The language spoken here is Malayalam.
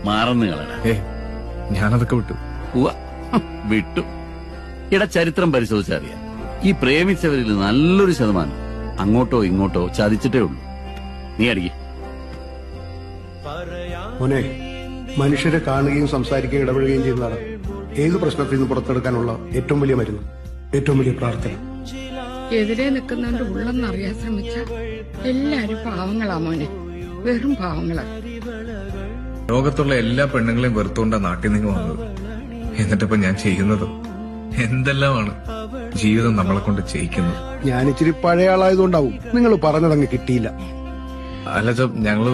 മറന്നു കളടാ. ഞാനതൊക്കെ വിട്ടു. ഉവ്വ, വിട്ടു. ചരിത്രം പരിശോധിച്ചറിയാം. ഈ പ്രേമിച്ചവരിൽ നല്ലൊരു ശതമാനം അങ്ങോട്ടോ ഇങ്ങോട്ടോ ചതിച്ചിട്ടേ ഉള്ളൂ. നീ അടിക്ക്. മോനെ, മനുഷ്യരെ കാണുകയും സംസാരിക്കുകയും ഇടപെടുകയും ചെയ്യുന്നതാണ് ഏത് പ്രശ്നത്തിൽ നിന്ന് പുറത്തെടുക്കാനുള്ള ഏറ്റവും വലിയ മരുന്ന്, ഏറ്റവും വലിയ പ്രാർത്ഥന. എതിരെ നിൽക്കുന്നവന്റെ ഉള്ളെന്നറിയാൻ ശ്രമിച്ച എല്ലാരും പാവങ്ങളാ മോനെ, വെറും പാവങ്ങളാ. ലോകത്തുള്ള എല്ലാ പെണ്ണുങ്ങളെയും വെറുത്തുകൊണ്ടാ നാട്ടിൽ നിന്ന് വന്നത്. എന്നിട്ടിപ്പോ ഞാൻ ചെയ്യുന്നത് എന്തെല്ലാമാണ് ജീവിതം നമ്മളെ കൊണ്ട് ചെയ്യിക്കുന്നത്. ഞാൻ ഇച്ചിരി പഴയ ആളായതുകൊണ്ടാവും നിങ്ങൾ പറഞ്ഞതങ്ങ് കിട്ടിയില്ല. അല്ല, ഞങ്ങള്